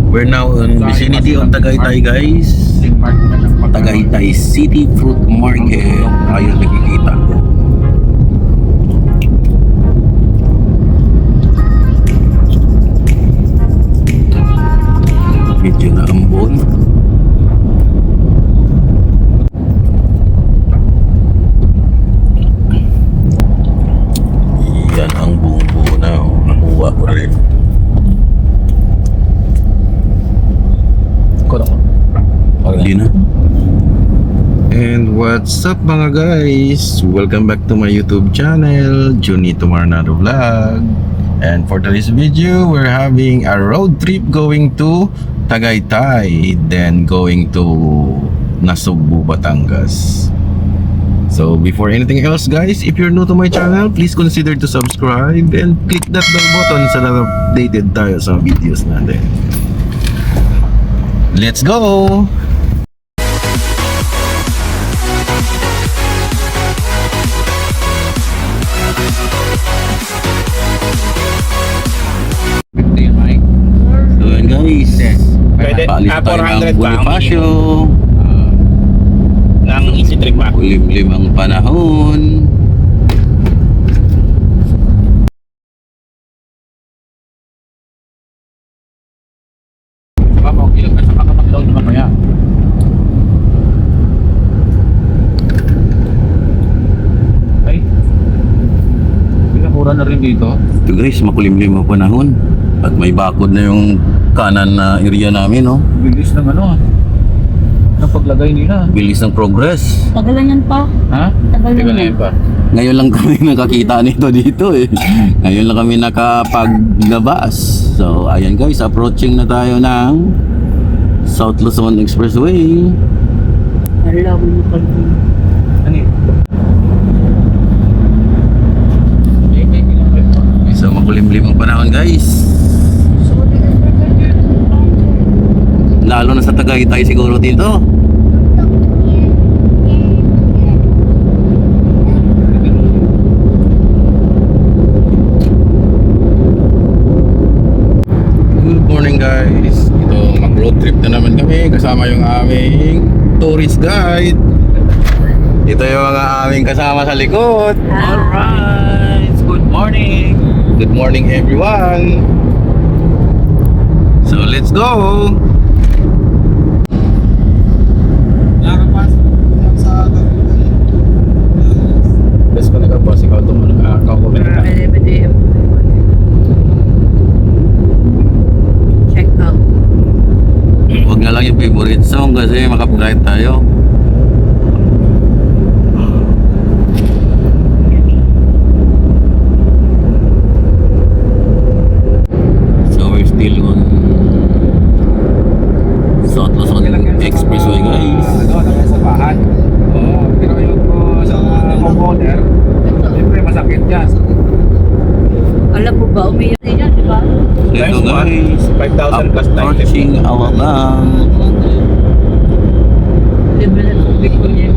We're now in vicinity of Tagaytay, guys. Tagaytay City Fruit Market. Ayun nakikita ko. Medyo na ambon. Yan ang buong-buo na. Nakuha ko rin. Hindi na. And what's up mga guys? Welcome back to my YouTube channel, Junito Marnado Vlog. And for today's video, we're having a road trip going to Tagaytay, then going to Nasugbu, Batangas. So before anything else guys, if you're new to my channel, please consider to subscribe and click that bell button so na updated tayo sa videos natin. Let's go! So yun guys, Pwede, paalis tayo 400 ng pa ang Bonifacio. ng easy trip ba? Limlim ang panahon. Baka okay lang kasi makapag-load naman kaya. Ay, pinakura na rin dito. Ito guys, makulimlim ang panahon. At may bakod na yung kanan na area namin, no? Bilis ng ano ng paglagay nila. Bilis ng progress. Tagalan yan pa. Ha? Tagal Teka na na yan. yun pa. Ngayon lang kami nakakita nito dito eh. Ngayon lang kami nakapaglabas. So ayan guys, approaching na tayo ng South Luzon Expressway. Alam mo pa rin. Ano yun? So makulimlim ang panahon guys. Lalo na sa Tagaytay siguro dito. Good morning guys. Ito mag-road trip na naman kami kasama yung aming tourist guide. Ito yung mga aming kasama sa likod. Alright! Good morning! Good morning everyone. So let's go. Best ko nag-boss ikaw ito muna comment ka. Check out. Huwag na lang yung favorite song kasi makapag-ride tayo. So we're still on South Luzon Expressway guys. Sa bahan. Pero yung sa homeowner, siyempre masakit yan. Alam mo ba, umiyak din yan, di ba? Ito guys, 5,000 plus 90. approaching our bank. Libre na tubig ko niya.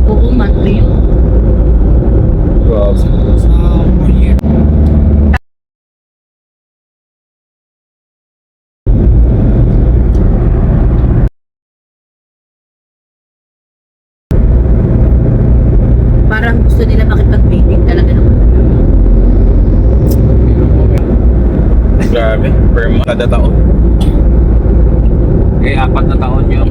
Oo, monthly yun. Parang gusto nila makipag-meeting talaga ng Grabe, per month kada taon. Eh, 4 na taon yun.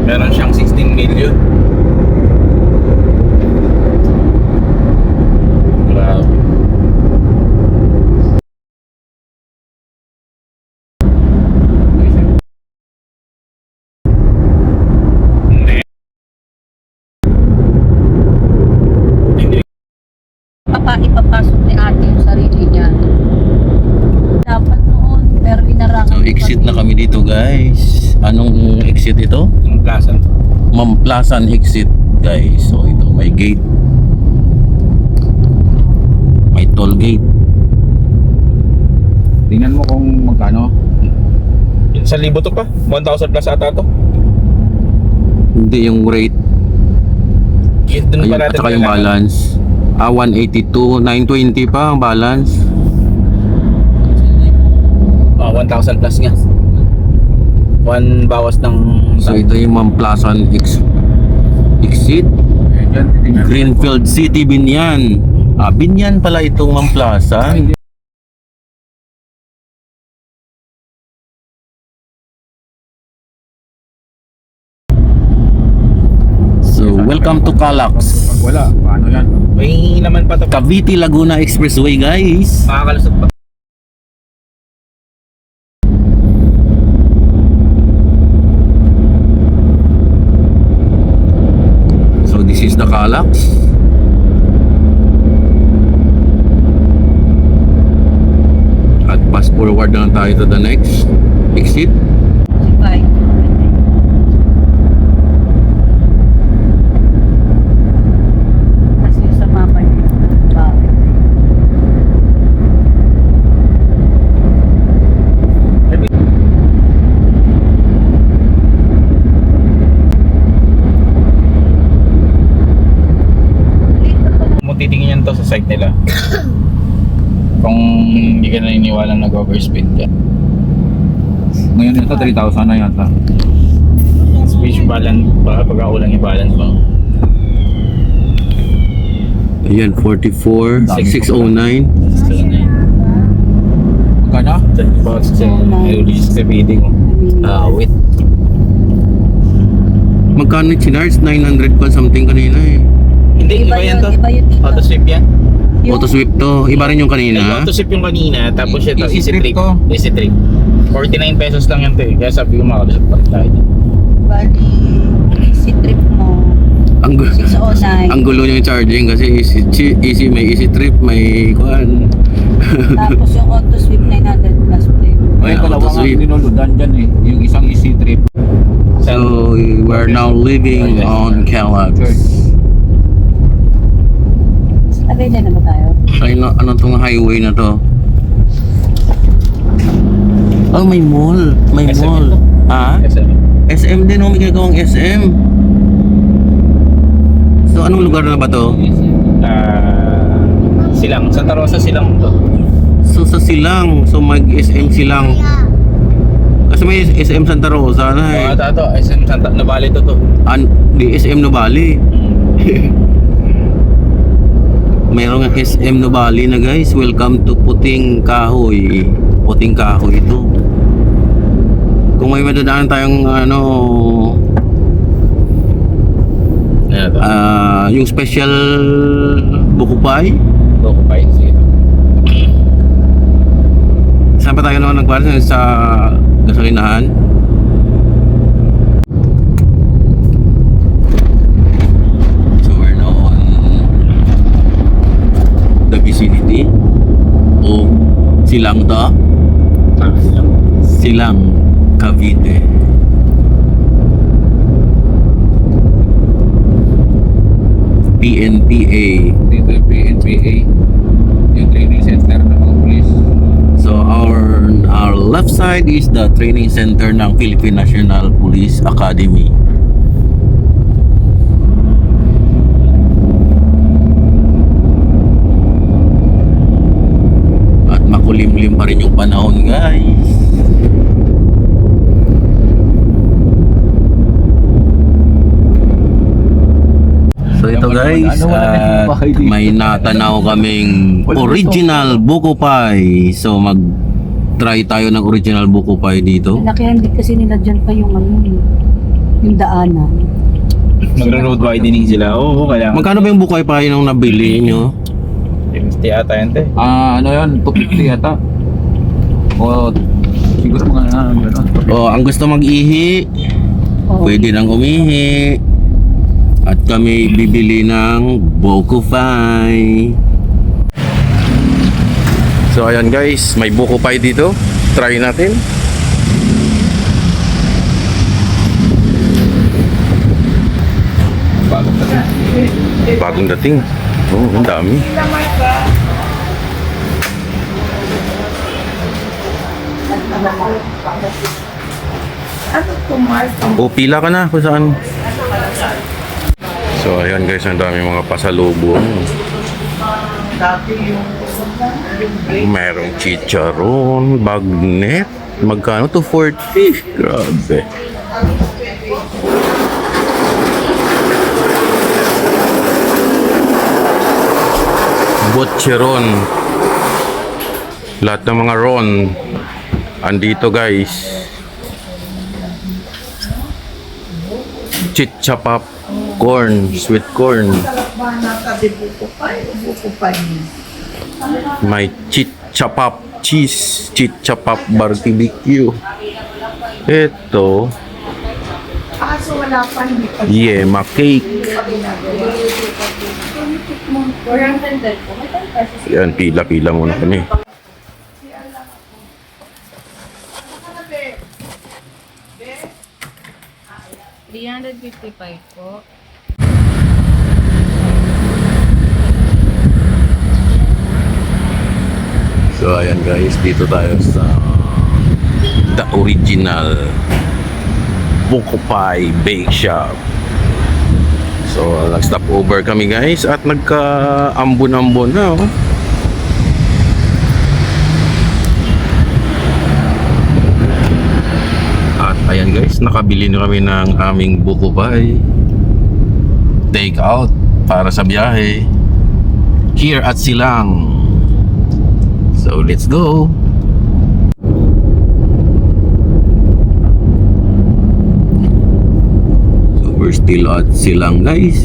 Meron siyang 16 million. Grabe. ipapasok ni ate yung sarili niya. Dapat noon, pero inarangan. So exit na kami dito guys. Anong exit ito? Yung plaza. Mamplasan exit guys. So ito may gate. May toll gate. Tingnan mo kung magkano. 1,000 to pa. 1,000 plus ata to. Hindi yung rate. Doon Ayun, pa at natin saka yung kailangan. balance. 182, 920 pa ang balance. 1,000 plus nga. 1 bawas ng... So ito yung Mamplasan exit Greenfield City, Binyan. Binyan pala itong Mamplasan. So welcome to Calax, Pag wala, paano yan? May naman pa to. Cavite Laguna Expressway, guys. Makakalusot pa. So this is the Calax. At pass forward na lang tayo to the next exit. Bye. Kasi sa mapa niya. Bakit? Mo titingin yan to sa site nila. Kung hindi ka naniniwalang nag-overspeed ka. Ngayon ito 3,000 na yata. Speech balance pa, pagkakulang i-balance mo. Ayan, 44, 609. Magkano? About sa release sa bidding mo. Wait. Magkano chinards? 900 pa something kanina eh. Hindi, iba yan to. Iba yun dito. Auto sweep yan. Auto sweep to. Iba rin yung kanina. Auto sweep yung kanina, tapos ito, Easy easy trip trip. to. Easy trip. 49 pesos lang yan to eh. Kaya sabi ko makalusot pa rin tayo. Bali, easy trip mo. Ang, 609. ang gulo niyang charging kasi easy, may easy trip, may kuan. Tapos yung auto sweep 900 plus frame. Ay, Yeah, dalawa auto nga sweep. dinuludan dyan eh. Yung isang easy trip. So we're now living on Calax. Abay na ba tayo? Ay, ano tong highway na to? Oh, may mall. May SM mall. ito. Ha? Kasi SM din, oh, may ginagawang SM. So, anong lugar na ba to? Silang, Santa Rosa Silang to. So, sa Silang. So, mag-SM Silang. Kasi may SM Santa Rosa na eh. Ito, SM Santa, Nabali to to. Di SM Nubali. Mayroong SM Nubali na guys. Welcome to Puting Kahoy. Puting Kahoy ito. Kung may madadaan tayong ano, Ayan to. yung special buko pie. Loko pa yun. Sige. Saan pa tayo naman nagparas? Sa gasolinahan? So we're now on the vicinity of Silang to. Silang, Cavite. PNPA. Dito yung PNPA. Yung training center ng mga police. So our left side is the training center ng Philippine National Police Academy. At makulimlim pa rin yung panahon, guys. So ito guys, may natanaw kaming original buko pie. So mag-try tayo ng original buko pie dito. Lakihan din kasi nila dyan pa yung ano, yung daanan. Magro-road widening sila. Oo, kailangan. Magkano ba yung buko pie nung nabili nyo? 50 ata yun te. Ano yun? 250 yata. O, siguro mga gano'n. O, ang gusto mag-ihi, Oh. pwede nang umihi. At kami bibili ng buko pie. So ayan guys, may buko pie dito. Try natin. Bagong dating. Oh, ang dami. O, pila ka na kung saan. So, ayan guys, ang dami mga pasalubong. Merong chicharon, bagnet. Magkano to? 40. Grabe. Butcheron. Lahat ng mga ron andito guys. Chichapap corn, sweet corn. May chichapap cheese, chichapap barbecue. Ito, Kaso wala pa, hindi pa. yema cake. Yan, pila-pila muna kami. 355 po. So ayan guys, dito tayo sa The Original Buko Pie Bake Shop. So nag-stop over kami guys at nagka-ambon-ambon na oh. At ayan guys, nakabili na kami ng aming buko pie take out para sa biyahe here at Silang. So let's go. So we're still at Silang guys.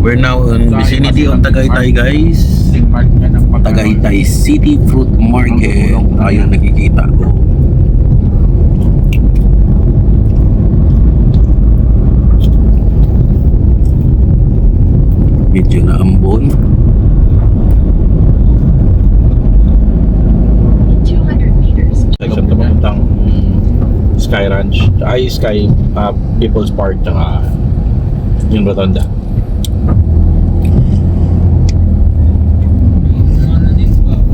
We're now in vicinity of Tagaytay guys. Tagaytay City Fruit Market. Ayun nakikita ko. Medyo na ambon. 200 meters. Section to papuntang Sky Ranch. Ay, Sky People's Park. Tsaka yung Rotonda.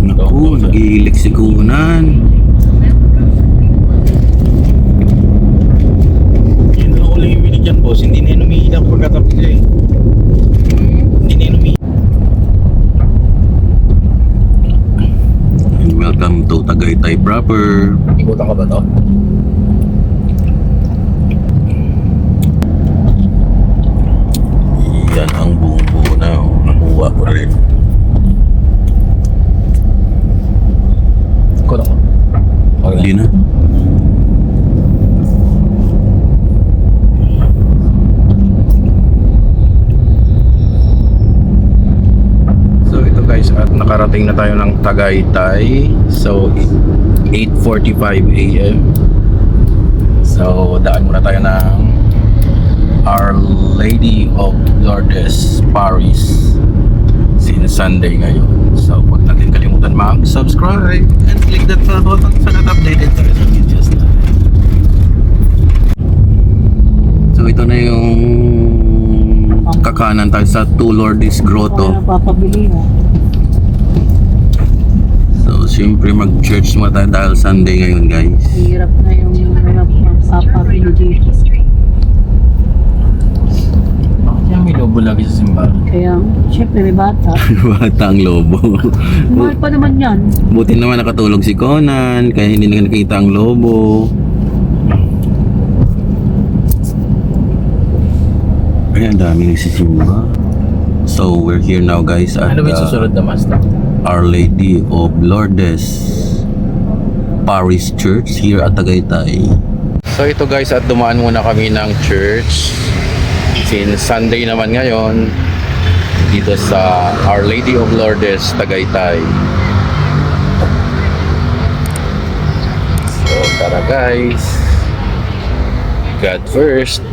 Naku, nag-iilik si Kunan. Yun na ulit yung binigyan boss. Hindi na yun umiilang pagkatabi ka eh. Hindi na yun umiilang. And welcome to Tagaytay proper. Ikutan ka ba to? Yan ang buong buo na. Nakuha ko rin. Ikutan ko. Okay Hindi na. So ito guys, at nakarating na tayo ng Tagaytay. So 8:45 AM. So daan muna tayo ng Our Lady of Lourdes Paris since Sunday ngayon. So huwag natin kalimutan mag-subscribe and click that bell button so that updated tayo sa videos natin. So ito na yung kakanan tayo sa Two Lourdes Grotto. Napapabili mo. So siyempre mag-church muna tayo dahil Sunday ngayon guys. Hirap na yung mga papabili dito. Kaya may lobo lagi sa simbahan. Kaya, syempre may bata. Bata ang lobo. Mahal pa naman yan. Buti naman nakatulog si Conan kaya hindi na nakita ang lobo. Ay, ang dami nagsisimba. So we're here now guys at Ano ba yung susunod na master? Our Lady of Lourdes Paris Church here at Tagaytay. So ito guys, at dumaan muna kami ng church since Sunday naman ngayon dito sa Our Lady of Lourdes Tagaytay. So tara guys, God first.